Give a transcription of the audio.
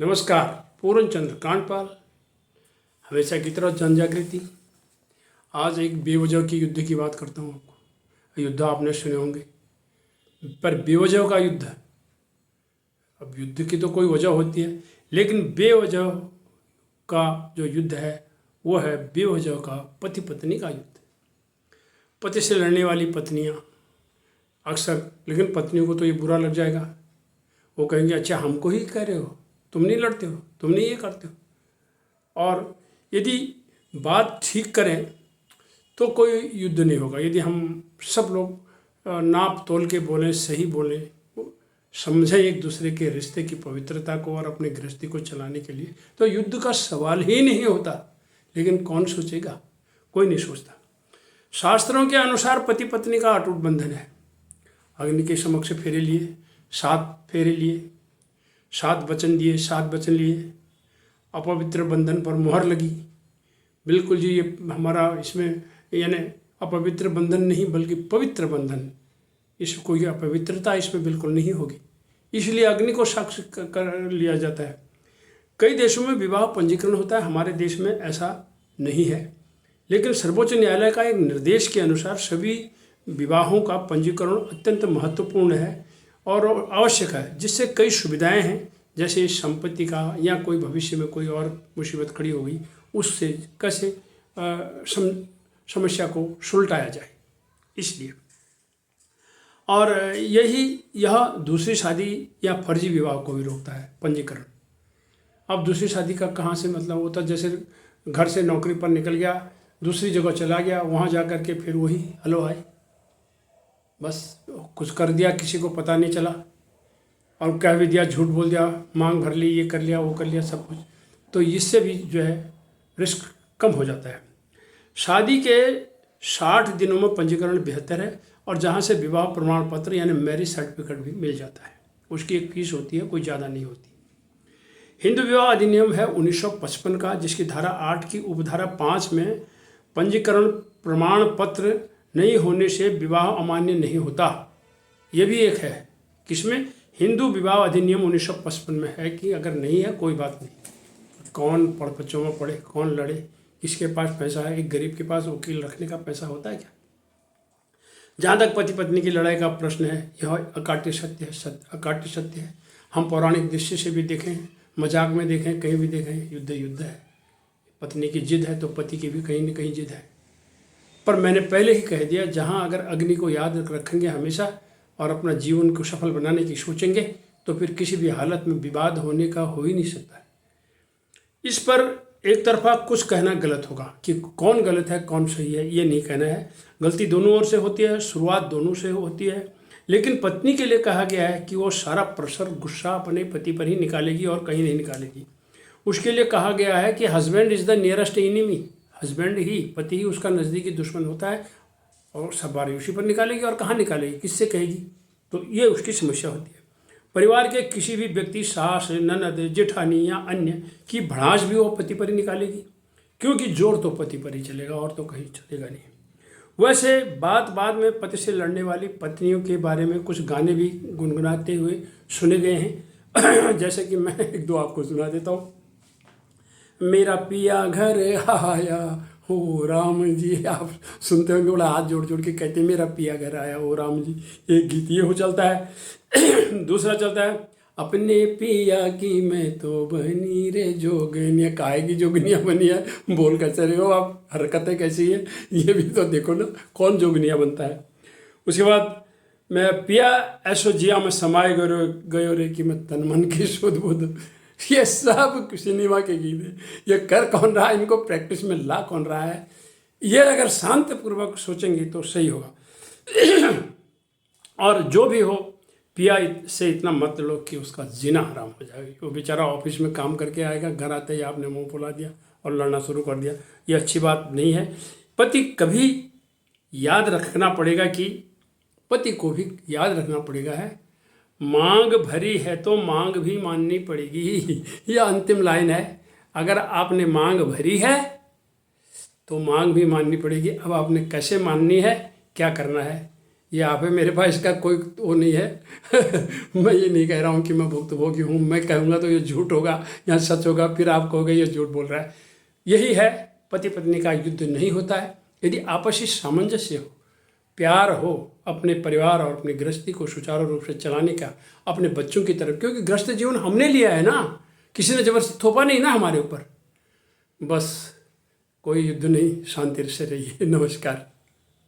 नमस्कार। पूर्णचंद्र कांडपाल, हमेशा की तरह जन जागृति। आज एक बेवजह की युद्ध की बात करता हूँ आपको। युद्ध आपने सुने होंगे, पर बेवजह का युद्ध। अब युद्ध की तो कोई वजह होती है, लेकिन बेवजह का जो युद्ध है वो है बेवजह का पति पत्नी का युद्ध। पति से लड़ने वाली पत्नियाँ अक्सर, लेकिन पत्नियों को तो ये बुरा लग जाएगा। वो कहेंगे अच्छा हमको ही कह रहे हो, तुम नहीं लड़ते हो, तुम नहीं ये करते हो। और यदि बात ठीक करें तो कोई युद्ध नहीं होगा। यदि हम सब लोग नाप तोल के बोलें, सही बोलें, समझें एक दूसरे के रिश्ते की पवित्रता को और अपने गृहस्थी को चलाने के लिए, तो युद्ध का सवाल ही नहीं होता। लेकिन कौन सोचेगा? कोई नहीं सोचता। शास्त्रों के अनुसार पति पत्नी का अटूट बंधन है। अग्नि के समक्ष फेरे लिए, 7 फेरे लिए, 7 वचन दिए, 7 वचन लिए, अपवित्र बंधन पर मुहर लगी। बिल्कुल जी, ये हमारा इसमें यानी अपवित्र बंधन नहीं बल्कि पवित्र बंधन। इसमें कोई अपवित्रता इसमें बिल्कुल नहीं होगी, इसलिए अग्नि को साक्षी कर लिया जाता है। कई देशों में विवाह पंजीकरण होता है, हमारे देश में ऐसा नहीं है। लेकिन सर्वोच्च न्यायालय का एक निर्देश के अनुसार सभी विवाहों का पंजीकरण अत्यंत महत्वपूर्ण है और आवश्यक है, जिससे कई सुविधाएं हैं, जैसे संपत्ति का या कोई भविष्य में कोई और मुसीबत खड़ी हो गई, उससे कैसे समस्या को सुलटाया जाए। इसलिए और यह दूसरी शादी या फर्जी विवाह को भी रोकता है पंजीकरण। अब दूसरी शादी का कहाँ से मतलब होता है? जैसे घर से नौकरी पर निकल गया, दूसरी जगह चला गया, वहाँ जा कर के फिर वही हेलो हाय, बस कुछ कर दिया, किसी को पता नहीं चला, और कह भी दिया, झूठ बोल दिया, मांग भर ली, ये कर लिया, वो कर लिया, सब कुछ। तो इससे भी जो है रिस्क कम हो जाता है। शादी के 60 दिनों में पंजीकरण बेहतर है, और जहाँ से विवाह प्रमाण पत्र यानी मैरिज सर्टिफिकेट भी मिल जाता है। उसकी एक फीस होती है, कोई ज़्यादा नहीं होती। हिंदू विवाह अधिनियम है 1955 का, जिसकी धारा 8 की उपधारा 5 में पंजीकरण प्रमाण पत्र नहीं होने से विवाह अमान्य नहीं होता। यह भी एक है, किसमें? हिंदू विवाह अधिनियम 1955 में है कि अगर नहीं है कोई बात नहीं, कौन बच्चों में पढ़े, कौन लड़े, किसके पास पैसा है? एक गरीब के पास वकील रखने का पैसा होता है क्या? जहाँ तक पति पत्नी की लड़ाई का प्रश्न है, यह अकाट्य सत्य है, अकाट्य सत्य है। हम पौराणिक दृष्टि से भी देखें, मजाक में देखें, कहीं भी देखें, युद्ध युद्ध है। पत्नी की जिद है तो पति की भी कहीं न कहीं जिद है। पर मैंने पहले ही कह दिया, जहाँ अगर अग्नि को याद रखेंगे हमेशा और अपना जीवन को सफल बनाने की सोचेंगे, तो फिर किसी भी हालत में विवाद होने का हो ही नहीं सकता। इस पर एक तरफा कुछ कहना गलत होगा कि कौन गलत है कौन सही है, ये नहीं कहना है। गलती दोनों ओर से होती है, शुरुआत दोनों से होती है। लेकिन पत्नी के लिए कहा गया है कि वो सारा प्रेशर, गुस्सा अपने पति पर ही निकालेगी और कहीं नहीं निकालेगी। उसके लिए कहा गया है कि husband is the nearest enemy. Husband ही, पति ही उसका नज़दीकी दुश्मन होता है, और सब बारी उसी पर निकालेगी। और कहाँ निकालेगी, किससे कहेगी? तो ये उसकी समस्या होती है। परिवार के किसी भी व्यक्ति, सास, ननद, जेठानी या अन्य की भड़ास भी वो पति पर ही निकालेगी, क्योंकि जोर तो पति पर ही चलेगा और तो कहीं चलेगा नहीं। वैसे बाद में पति से लड़ने वाली पत्नियों के बारे में कुछ गाने भी गुनगुनाते हुए सुने गए हैं। जैसे कि मैं 1-2 आपको सुना देता हूँ। मेरा पिया घर आया हो राम जी, आप सुनते होंगे, बड़ा हाथ जोड़ जोड़ के कहते हैं मेरा पिया घर आया हो राम जी। एक गीत ये हो चलता है। दूसरा चलता है, अपने पिया की मैं तो बनी रे जोगनिया। काहे की जोगनिया बनी है? बोल कैसे रहे हो आप, हरकतें कैसी है, ये भी तो देखो ना, कौन जोगनिया बनता है। उसके बाद, मैं पिया ऐसो जिया में समाये गयो रे कि मैं तन मन की सुध बुध। ये सब सिनेमा के गीत है। ये कर कौन रहा है, इनको प्रैक्टिस में ला कौन रहा है? ये अगर शांतिपूर्वक सोचेंगे तो सही होगा। और जो भी हो, पिया से इतना मत लो कि उसका जीना हराम हो जाएगा। वो बेचारा ऑफिस में काम करके आएगा, घर आते ही आपने मुंह फुला दिया और लड़ना शुरू कर दिया। ये अच्छी बात नहीं है। पति कभी याद रखना पड़ेगा कि पति को भी याद रखना पड़ेगा है, मांग भरी है तो मांग भी माननी पड़ेगी। यह अंतिम लाइन है। अगर आपने मांग भरी है तो मांग भी माननी पड़ेगी। अब आपने कैसे माननी है, क्या करना है, यहाँ पे मेरे पास इसका कोई वो नहीं है। मैं ये नहीं कह रहा हूँ कि मैं भुक्तभोगी हूँ, मैं कहूँगा तो ये झूठ होगा या सच होगा, फिर आप कहोगे ये झूठ बोल रहा है। यही है, पति पत्नी का युद्ध नहीं होता है यदि आपसी सामंजस्य हो, प्यार हो, अपने परिवार और अपनी गृहस्थी को सुचारू रूप से चलाने का अपने बच्चों की तरफ, क्योंकि गृहस्थ जीवन हमने लिया है ना, किसी ने जबरदस्ती थोपा नहीं ना हमारे ऊपर। बस कोई युद्ध नहीं, शांति से रहिए। नमस्कार।